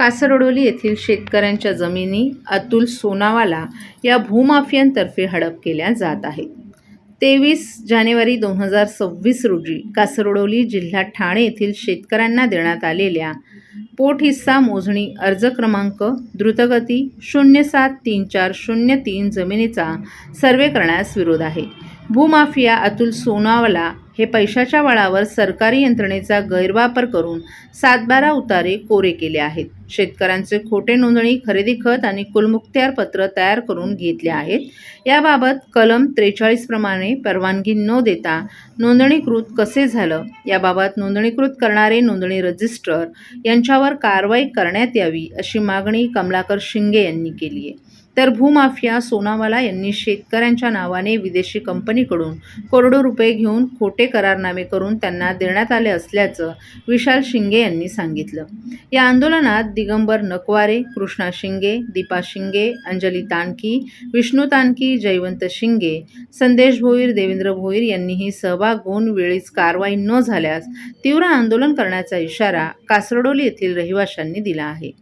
कासरडोली येथील शेतकऱ्यांच्या जमिनी अतुल सोनावाला या भूमाफियांतर्फे हडप केल्या जात आहेत। 23 जानेवारी 2026 रोजी कासरडोली जिल्हा ठाणे येथील शेतकऱ्यांना देण्यात आलेल्या पोट हिस्सा मोजणी अर्ज क्रमांक द्रुतगती 073403 जमिनीचा सर्वे करण्यास विरोध आहे। भूमाफिया अतुल सोनावाला हे पैशाच्या बळावर सरकारी यंत्रणेचा गैरवापर करून 7/12 उतारे कोरे केले आहेत। शेतकऱ्यांचे खोटे नोंदणी, खरेदी खत आणि कुलमुखत्यार पत्र तयार करून घेतले आहेत। याबाबत कलम 43 प्रमाणे परवानगी न देता नोंदणीकृत कसे झालं याबाबत नोंदणीकृत करणारे नोंदणी रजिस्ट्रार यांच्यावर कारवाई करण्यात यावी अशी मागणी कमलाकर शिंगे यांनी केली आहे। तर भूमाफिया सोनावाला यांनी शेतकऱ्यांच्या नावाने विदेशी कंपनीकडून करोडो रुपये घेऊन खोटे करारनामे करून त्यांना देण्यात आले असल्याचं विशाल शिंगे यांनी सांगितलं। या आंदोलनात दिगंबर नकवारे, कृष्णा शिंगे, दीपा शिंगे, अंजली तानकी, विष्णू तानकी, जयवंत शिंगे, संदेश भोईर, देवेंद्र भोईर यांनीही सहभाग घेऊन वेळीच कारवाई न झाल्यास तीव्र आंदोलन करण्याचा इशारा कासरडोली येथील रहिवाशांनी दिला आहे।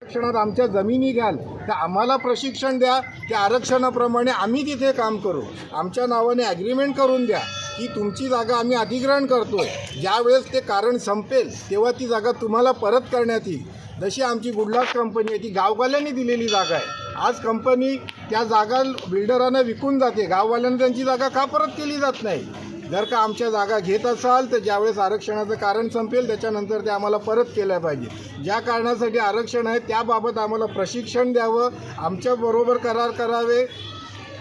आरक्षणात आमच्या जमिनी घ्याल तर आम्हाला प्रशिक्षण द्या, त्या आरक्षणाप्रमाणे आम्ही तिथे काम करू। आमच्या नावाने ॲग्रीमेंट करून द्या की तुमची जागा आम्ही अधिग्रहण करतोय, ज्यावेळेस ते कारण संपेल तेव्हा ती जागा तुम्हाला परत करण्यात येईल। जशी आमची गुडलक कंपनी आहे ती गाववाल्यांनी दिलेली जागा आहे, आज कंपनी त्या जागा बिल्डरांना विकून जाते, गाववाल्यांना त्यांची जागा का परत केली जात नाही? जर का आमच्या जागा घेत असाल तर ज्यावेळेस आरक्षणाचं कारण संपेल त्याच्यानंतर ते आम्हाला परत केल्या पाहिजे। ज्या कारणासाठी आरक्षण आहे त्याबाबत आम्हाला प्रशिक्षण द्यावं, आमच्याबरोबर करार करावे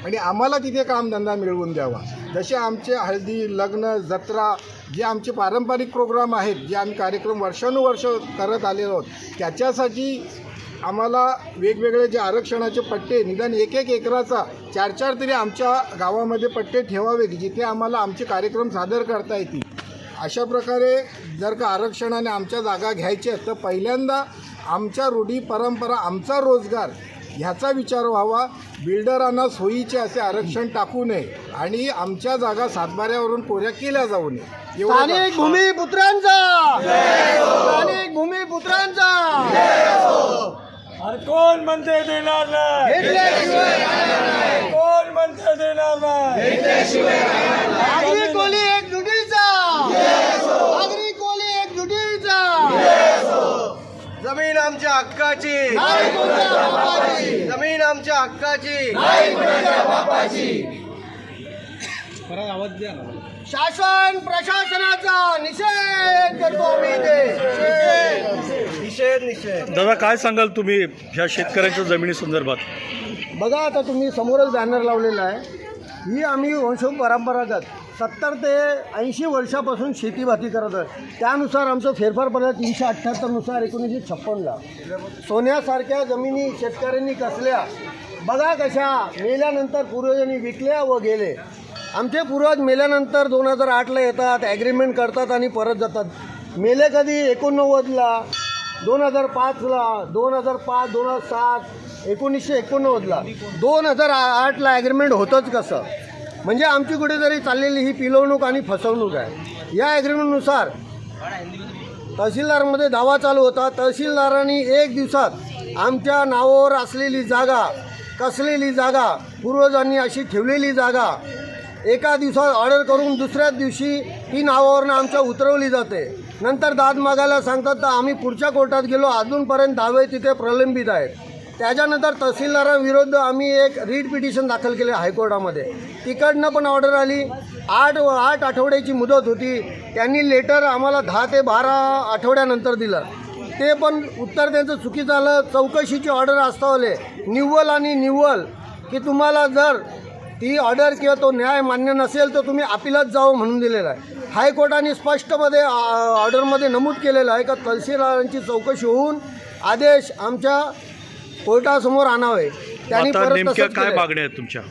आणि आम्हाला तिथे कामधंदा मिळवून द्यावा। जसे आमचे हळदी, लग्न, जत्रा जे आमचे पारंपरिक प्रोग्राम आहेत, जे आम्ही कार्यक्रम वर्षानुवर्ष करत आलेलो आहोत, त्याच्यासाठी आम्हाला वेगवेगळे जे आरक्षणाचे पट्टे निदान 1-1 एकराचा 4-4 तरी आमच्या गावामध्ये पट्टे ठेवावे की जिथे आम्हाला आमचे कार्यक्रम सादर करता येतील। अशा प्रकारे जर का आरक्षणाने आमच्या जागा घ्यायच्या तर पहिल्यांदा आमच्या रूढी परंपरा, आमचा रोजगार ह्याचा विचार व्हावा। बिल्डरांना सोयीचे असे आरक्षण टाकू नये आणि आमच्या जागा 7/12वरून कोऱ्या केल्या जाऊ नये। स्थानिक भूमिपुत्रांचा स्थानिक भूमिपुत्रांचा कोण म्हणते देणार नाही, कोण म्हणते देणार नाही, नागरी कोली एक जुटीचा, नागरी कोली एक जुटीचा, जमीन आमच्या हक्काची, जमीन आमच्या हक्काची, शासन प्रशासनाचा निषेध करतो आम्ही निषेध। दादा काय सांगाल तुम्ही ह्या शेतकऱ्यांच्या जमिनी संदर्भात? बघा आता तुम्ही समोरच बॅनर लावलेला आहे, ही आम्ही वंशपरंपरागत 70 ते 80 वर्षापासून शेतीभाती करत आहे। त्यानुसार आमचं फेरफार पडलं 378 नुसार 1956ला। सोन्यासारख्या जमिनी शेतकऱ्यांनी कसल्या, बघा कशा मेल्यानंतर पूर्वजांनी विकल्या व गेले। आमचे पूर्वज मेल्यानंतर 2008ला येतात, ॲग्रीमेंट करतात आणि परत जातात। मेले कधी 89ला, 2005ला, 2005, 2007, 1989ला, 2008ला ॲग्रीमेंट होतंच कसं? म्हणजे आमची कुठेतरी चाललेली ही पिलवणूक आणि फसवणूक आहे। या ॲग्रीमेंटनुसार तहसीलदारमध्ये दावा चालू होता, तहसीलदारांनी 1 दिवसात आमच्या नावावर असलेली जागा, कसलेली जागा, पूर्वजांनी अशी ठेवलेली जागा एका दिवसात ऑर्डर करून दुसऱ्याच दिवशी ती नावावरनं आमच्या उतरवली जाते। नंतर दाद मागायला सांगतात तर आम्ही पुढच्या कोर्टात गेलो, अजूनपर्यंत दावे तिथे प्रलंबित आहेत। त्याच्यानंतर तहसीलदारांविरुद्ध आम्ही एक रीट पिटिशन दाखल केले हायकोर्टामध्ये, तिकडनं पण ऑर्डर आली। 8 आठवड्याची मुदत होती, त्यांनी लेटर आम्हाला 10 ते 12 आठवड्यानंतर दिलं, ते पण उत्तर त्यांचं चुकीचं आलं। चौकशीची ऑर्डर असतावले निव्वळ आणि निव्वळ की तुम्हाला जर ती ऑर्डर किंवा तो न्याय मान्य नसेल तर तुम्ही अपिलात जावं म्हणून दिलेलं आहे। हायकोर्टाने स्पष्टमध्ये ऑर्डरमध्ये नमूद केलेलं आहे का तहसीलदारांची चौकशी होऊन आदेश आमच्या कोर्टासमोर आणावे। त्यांनी परत नेमक्या तसंच काय केलं। मागण्या आहेत तुमच्या?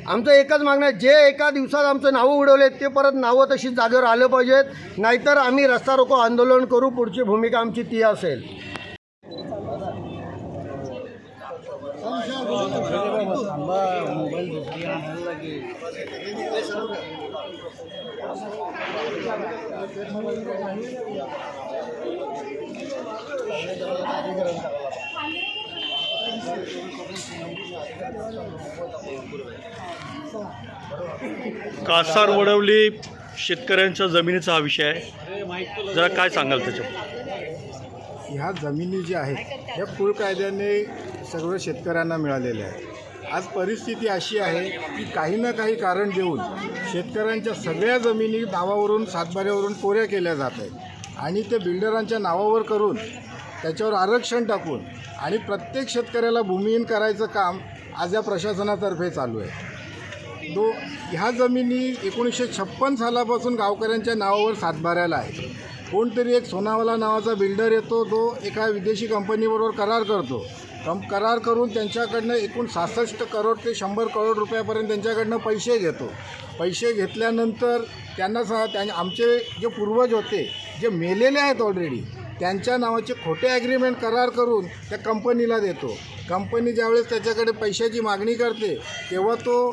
आमचं एकच मागणं आहे, जे एका दिवसात आमचं नावं उडवलेत ते परत नावं तशीच जागेवर आलं पाहिजेत, नाहीतर आम्ही रस्ता रोको आंदोलन करू। पुढची भूमिका आमची ती असेल। कासार वडवली शेतकऱ्यांच्या जमिनीचा हा विषय आहे, जरा काय सांगाल त्याच्यावर? ह्या जमिनी ज्या आहेत ह्या कुळ कायद्याने सगळं शेतकऱ्यांना मिळालेल्या आहेत. आज परिस्थिती अशी आहे की काही ना काही कारण देऊन शेतकऱ्यांच्या सगळ्या जमिनी नावावरून सातबाऱ्यावरून कोऱ्या केल्या जात आहेत आणि ते बिल्डरांच्या नावावर करून त्याच्यावर आरक्षण टाकून आणि प्रत्येक शेतकऱ्याला भूमिहीन करायचं काम आज या प्रशासनातर्फे चालू आहे. ह्या जमिनी 1956 सालापासून गावकऱ्यांच्या नावावर सातबाऱ्याला आहे. कोणतरी एक सोनावाला नावाचा बिल्डर येतो, जो एका विदेशी कंपनीबरोबर करार करतो. करार करून त्यांच्याकडनं एकूण 66 करोड ते 100 करोड रुपयापर्यंत त्यांच्याकडनं पैसे घेतो. पैसे घेतल्यानंतर आमचे जे पूर्वज होते, जे मेलेले आहेत ऑलरेडी, त्यांच्या नावाचे खोटे ॲग्रीमेंट करार करून त्या कंपनीला देतो. कंपनी ज्यावेळेस त्याच्याकडे पैशाची मागणी करते तेव्हा तो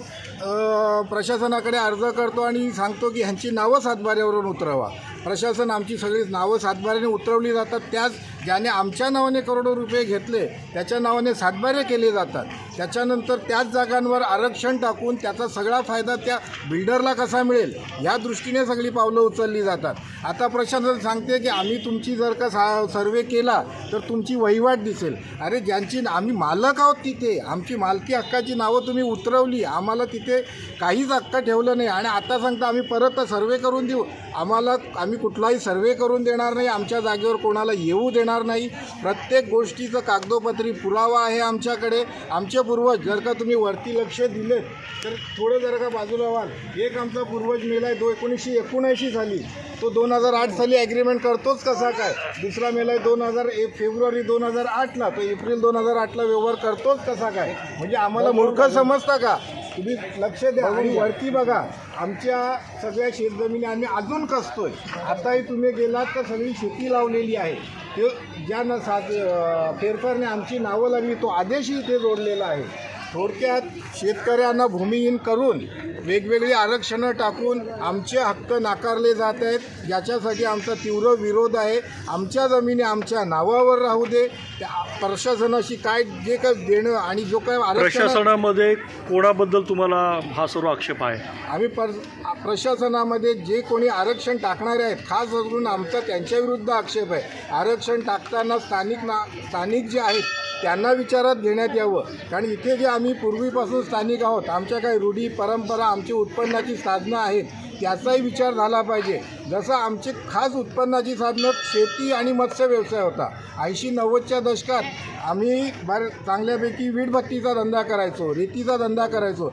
प्रशासनाकडे अर्ज करतो आणि सांगतो की ह्यांची नावं सातबाऱ्यावरून उतरवा. प्रशासन आमची सगळी नावं सातबाऱ्याने उतरवली जातात. त्याच ज्याने आमच्या नावाने करोडो रुपये घेतले त्याच्या नावाने सातबारे केले जातात. त्याच्यानंतर त्याच जागांवर आरक्षण टाकून त्याचा सगळा फायदा त्या बिल्डरला कसा मिळेल या दृष्टीने सगळी पावलं उचलली जातात. आता प्रशासन सांगते की आम्ही तुमची जर का सर्वे केला तर तुमची वहिवाट दिसेल. अरे ज्यांची आम्ही मालक आहोत तिथे, आमची मालकी हक्काची नावं तुम्ही उतरवली, आम्हाला तिथे काहीच हक्क ठेवलं नाही आणि आता सांगता आम्ही परत सर्वे करून देऊ. आम्ही कुठलाही सर्वे करून देणार नाही, आमच्या जागेवर कोणाला येऊ देणार नाही. प्रत्येक गोष्टीचं कागदोपत्री पुरावा आहे आमच्याकडे. आमचे पूर्वज जर का तुम्ही वरती लक्ष दिलेत तर थोडं जर का बाजूला व्हाल, एक आमचा पूर्वज मेला आहे 1979 साली, तो 2008 साली ॲग्रीमेंट करतोच कसा काय. दुसरा मेला आहे फेब्रुवारी 2008ला, तो एप्रिल 2008ला व्यवहार करतोच कसा काय. म्हणजे आम्हाला मूर्ख समजता का? तुम्ही लक्ष द्या आणि वरती बघा, आमच्या सगळ्या शेतजमिनी आम्ही अजून कसतोय. आताही तुम्ही गेलात तर सगळी शेती लावलेली आहे. ते ज्या फेरफारने आमची नावं लागली तो आदेशही इथे जोडलेला आहे. थोडक्यात शेतकऱ्यांना भूमिहीन करून वेगवेगळी आरक्षणं टाकून आमचे हक्क नाकारले जात आहेत. याच्यासाठी आमचा तीव्र विरोध आहे. आमच्या जमिनी आमच्या नावावर राहू दे. त्या प्रशासनाशी काय जे काय देणं आणि जो काय प्रशासनामध्ये कोणाबद्दल तुम्हाला हा सर्व आक्षेप आहे? आम्ही प्रशासनामध्ये जे कोणी आरक्षण टाकणारे आहेत, खास करून आमचा त्यांच्याविरुद्ध आक्षेप आहे. आरक्षण टाकताना स्थानिक जे आहेत त्यांना विचारात घेण्यात यावं. कारण इथे जे आम्ही पूर्वीपासून स्थानिक आहोत, आमच्या काही रूढी परंपरा, आमची उत्पन्नाची साधनं आहेत, त्याचाही विचार झाला पाहिजे. जसं आमचे खास उत्पन्नाची साधनं शेती आणि मत्स्य व्यवसाय होता. 80-90च्या दशकात आम्ही चांगल्यापैकी वीटभट्टीचा धंदा करायचो, रेतीचा धंदा करायचो.